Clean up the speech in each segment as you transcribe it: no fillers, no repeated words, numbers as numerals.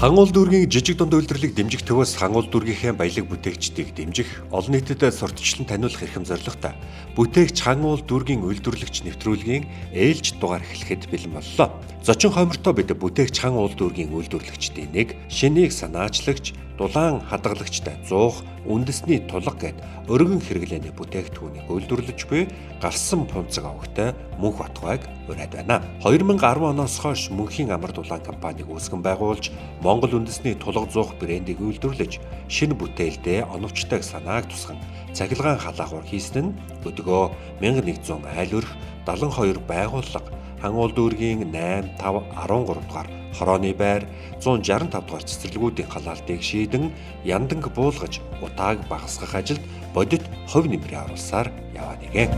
Хангуул дүүргийн жижиг дунд үйлдвэрлэлийг дэмжих төвөөс хангуул дүүргийнхээ баялаг бүтээгчдийг дэмжих, олон нийтэд сурталчлан таниулах эрхэм зорилготой бүтээгч хангуул дүүргийн үйлдвэрлэгч нэвтрүүлгийн ээлж дугаар эхлэхэд бэлэн боллоо. Зочин хомортой бид бүтээгч хангуул дүүргийн үйлдвэрлэгчдийн нэг, шинийг санаачлагч, дулаан хадгалагчтай 100 үндэсний тулга гэд өргөн хэрэглээний бүтээгдэхүүнийг үйлдвэрлэж буй гарсан пунцэг авагтай Мөнх Батгайг ураад байна. 2010 оноос хойш Мөнхийн амар дулаан компаниг үүсгэн байгуулж Монгол үндэсний тулга зуух брендийг үйлдвэрлэж шинэ бүтээлдээ оновчтойг санааг тусган цахилгаан халаагуур хийсэн нь өдгөө 1100 айл өрх 72 байгууллага хангуул дүүргийн 8, 5, 13 дугаар хорооны байр 165 дугаар цэцэрлэгүүдийн халаалтыг шийдэн янданг буулгаж утааг багасгах ажилд бодит хувь нэмрээ оруулсаар яваа нэгэн.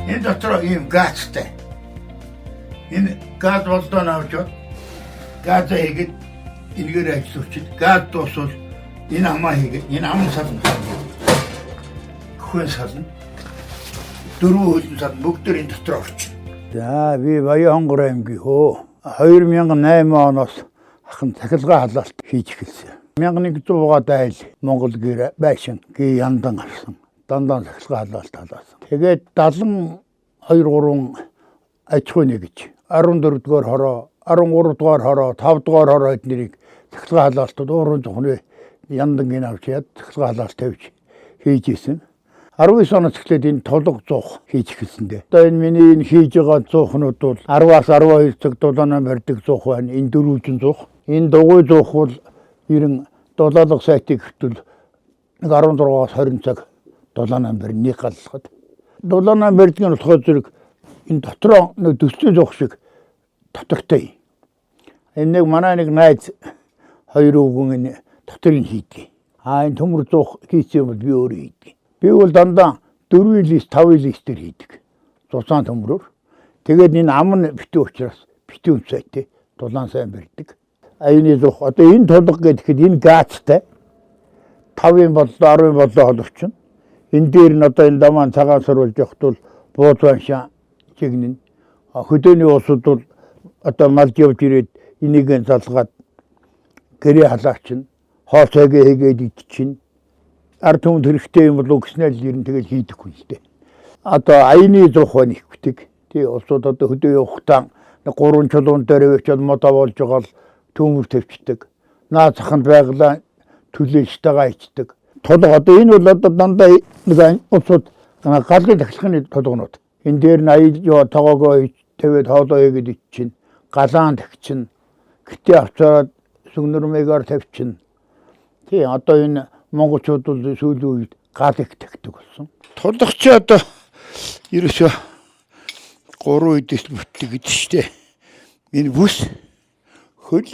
Энэ дотор ийм газтай. Энэ газ болдоо навчод газ хийгээд энэгээр ажиллуулчих. Газ дуусвал энэ амаа хийгээд энэ ам сална. Хүн сална. Дөрвөн хөлн сална. Бүгд энэ дотор орчих. За би Баянгор аймгийн хөө 2008 оноос ахын цахилгаан халаалт хийж эхэлсэн. 1100-аад айл Монгол гэр байшин гээ яндан гарсан. Дандаа цахилгаан халаалт халаасан. Тэгээд 72-3 аж ахуй нэгж 14-р хороо, 13-р хороо, 5-р хороо эднэрийг цахилгаан халаалтууд уурын зохны яндангийн авчиад цахилгаан халаалт тавьж хийж исэн. 19 оноос эхлээд энэ тулга зуух хийж эхэлсэн дээ. Одоо энэ миний энэ хийж байгаа зуухнууд бол 10-аас 12 цаг дулаанаа барьдаг зуух байна. Энэ дөрвөлжин зуух. Энэ дугуй зуух бол 90 дулаалга сайтыг хөвтөл 16-аас 20 цаг дулаанаа барь нэг галлахад. Дулаанаа барьдаг нь болохоор зэрэг энэ дотроо нэг төстэй зуух шиг дотортой. Энэ нэг манай нэг найз хоёр өвгөн энэ доторыг хийдэг. Энэ төмөр зуух хийсэн бол би өөрөө хийдэг. Би бол дандаа 4 лист 5 листээр хийдэг. Зузаан төмрөөр. Тэгээд энэ ам нь битүү учраас битүү үнцайтэй дулаан сайн барьдаг. Аяны зуух одоо энэ тулга гэхэд энэ газтай 5-ын боллоо 10-ын боллоо холовчин. Энэ дээр нь одоо энэ дамаан цагаан сурвалж явахд бол бууз баншаа чигнэн. Хөдөөний улсууд бол одоо малж явж ирээд энийг залгаад гэрээ халаачин, хоолцойг хийгээд идчихин. Ард түмэнд хэрэгтэй юм бол өгснээр л ерэн тэгэл хийдэггүй л дээ. Одоо аяны зуух байна их битэг. Тий улсууд одоо хөдөө явахдаа 3 чулуун дээр өчөд модоо болж байгаа л төмөр тавьчихдаг. Наад заханд байглаа төлөөлжтэйгээ ичдэг. Тулга одоо энэ бол одоо дандаа нэг улсууд галын тахилгын тулгнууд. Энэ дээр нь аял тоогоо тавиад хоолоо хийгээд иччин. Галаан тагчин. Гэтээ авцаад сүгнэрмэгээр тавьчин. Тий одоо энэ монголчууд бол сүүлийн үед гал их тагдаг болсон. Тулгач одоо ерөөсөө 3 үдээс бүтдэг гэж штэ. Энэ бүс хөл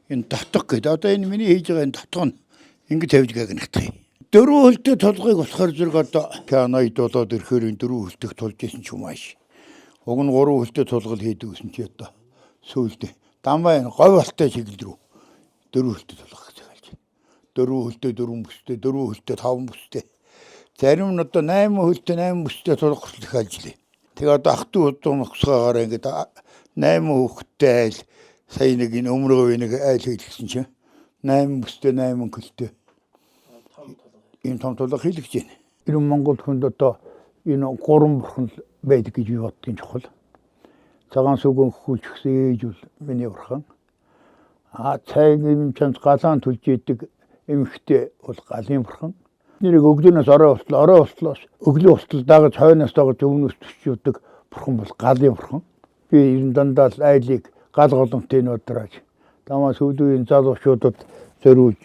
энэ дотог гэдэг. Одоо энэ миний хийж байгаа энэ дотог нь ингэ тавьж гэгнэхтэй. 4 хөлтэй тулгыг болохоор зэрэг одоо канаид болоод ирэхээр энэ 4 хөлтөг тулж исэн ч юм ааш. Уг нь 3 хөлтэй тулгал хийдэг гэсэн чи одоо сүүлдээ дамбай говь алтай чиглэл рүү 4 хөлтэй тулгах. 4 хөлтэй 4 бүстэй 4 хөлтэй 5 бүстэй. Зарим нь одоо 8 хөлтэй 8 бүстэй тулгах их ажиллая. Тэгээ одоо ах トゥ удаа мөхсгаагаараа ингээд 8 хөлтэй айл сая нэг энэ өмрөө нэг айл хийлгсэн чинь 8 бүстэй 8 хөлтэй. Энэ том тулгах хийлгэж байна. Энэ Монгол хүнд одоо энэ 3 бурхан байдаг гэж би боддгийн чухал. Цагаан сүгэн хүүлчихсэн ээж бол миний бурхан. Цайг юм чамд галаан түлж идэг эмхтэй бол галын бурхан. Нэрийг өглөөнөөс орой болтлоос өглөө болтол дагаж хойноос дагаж өмнөөс төсчүүдэг бурхан бол галын бурхан. Би ер нь дандаа л айлыг гал голомтын өдрөөж дамаа сүүлийн залуучуудад зориулж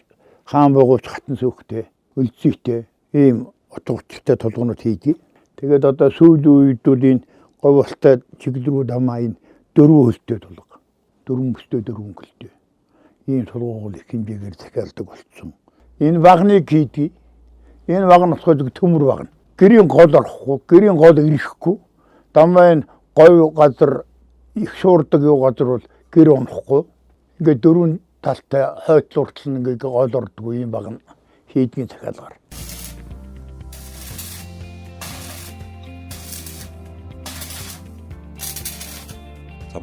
хаан богооч хатан сүхтэй өлзийтэй ийм утга учиртай тулгуунууд хийдэг. Тэгээд одоо сүүлийн үед бол энэ говьолтой чиглэл рүү дамаа энэ 4 хөлтэй тулга 4 бүстэй 4 хөлтэй ийм тулгуур их хэмжээгээр захиалдаг болсон. Энэ багныг хийдэг. Энэ баг нь болохоор төмөр баг. Гэрийн гол орохгүй, гэрийн гол ирэхгүй. Дамын говь газар их шуурдаг юу газар бол гэр онохгүй. Ингээд 4 талтай хойтлууртал ингээд гол ордгүй ийм баг нь хийдгийн захиалгаар.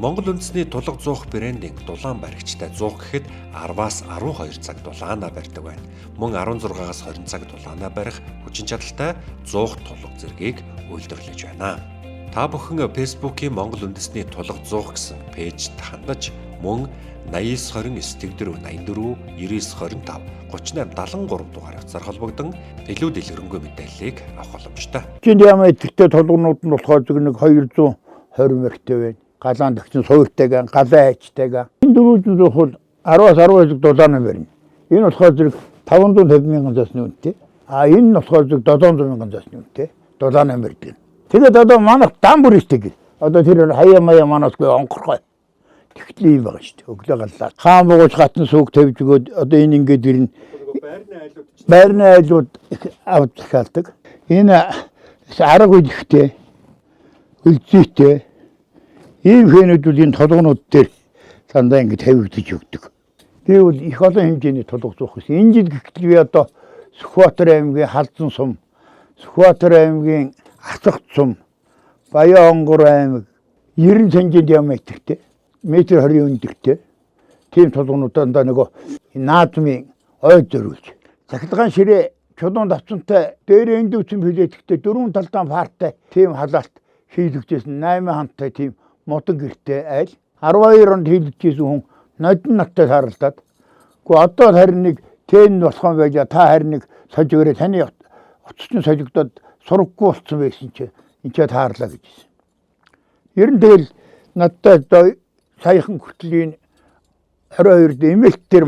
Монгол үндэсний тулга зуух брендинг дулаан баригчтай зуух гэхэд 10-аас 12 цаг дулаанаа барьдаг байна. Мөн 16-аас 20 цаг дулаанаа барих хүчин чадалтай зуух тулга зэргийг үйлдвэрлэж байна. Та бүхэн Facebook-ийн Монгол үндэсний тулга зуух гэсэн пэйжд хандаж мөн 8920 94 84 9925 38 73 дугаар хавцаар холбогдсон илүү дэлгэрэнгүй мэдээллийг авах боломжтой. Чиний ямар идэвхтэй толгонууд нь болохоор зөв нэг 220 мөртэй байна. Галаан төгсөн суйртайгаа, галаа хайчтайгаа. Энэ дөрвөн бол 10-аас 12 дулаан барина. Энэ болохоор зэрэг 550 мянган засны үнэтэй. Энэ нь болохоор зэрэг 700 мянган засны үнэтэй. Дулаан барьдаг. Тэгээд одоо манайх дан бүрийтэй. Одоо тэр хаяа маяа манайсгүй онгорхой. Тэгтлээ юм байгаа шүү дээ. Өглөө галлаа. Хаан бууж гатан сууг тавьж өгөөд одоо энэ ингээд ирнэ. Байрны айлууд авч захиалдаг. Энэ арга үдихтэй, үлзийтэй ийм хэнүүд бол энэ толгонууд дээр сандаа ингээд тавигдаж өгдөг. Тэгвэл их олон хэмжээний толгой зуух гэсэн. Энэ жил гэтэл би одоо Сүхбаатар аймгийн Халзан сум, Сүхбаатар аймгийн Асагт сум, Баян-Онгор аймаг 90 цэнжинд юм итгэвтэй. Метр 20 өндөртэй. Тийм толгонуудаа нөгөө наадмын ой зөрүүлж. Захидгаан ширээ чулуун давцантай дээр эндүцэн билеттэй дөрвөн талдаа партай тийм халаалт хийлэгдсэн 8 хантай тийм модон гэртэй айл 12 онд хийлэгдсэн хүн нодон наттай харалтаад. Гэхдээ одоо харин нэг тэн болохон байж та харин нэг сож өрөө таны оцсон солигдоод сураггүй болсон байсан чи энэ ч таарлаа гэж хэлсэн. Ер нь тэгэл надтай одоо саяхан хүртлийн 22-д эмэлт дээр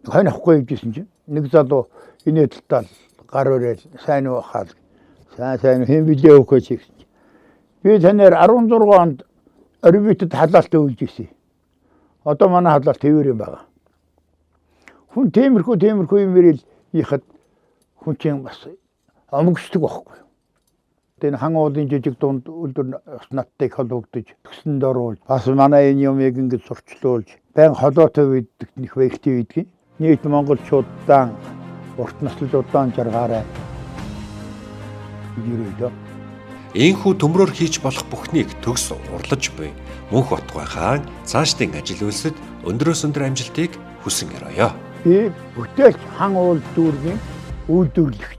хонь авахгүй гэжсэн чинь нэг залуу энэ талдаа гар өрөөл сайн уу хаал сайн хэм видео өгөх гэсэн. Би танаар 16 онд орбитэд халаалт өгүүлж ирсэн. Одоо манай халаалт хэвээр юм байна. Хүн тиймэрхүү юм ирэл ийхэд хүн чинь бас омгшдаг байхгүй. Энэ хан уулын жижиг дунд үлдэр наттай холбогдож төсөнд оруулж бас манай энэ юмыг ингэж сурчлуулж байн холоотой үйдэх нэх вэхтэй үйдгийг нийт монголчуудаа урт наслуудаа жаргаарай гэрээдөө. Ийхүү төмрөөр хийж болох бүхнийг төгс урлаж буй Мөнх Батгай хаан цаашдын ажил үйлсэд өндрөөс өндөр амжилтыг хүсэн өрөөё. Би бүтээл хан уул дүүргийн үйлдвэрлэгч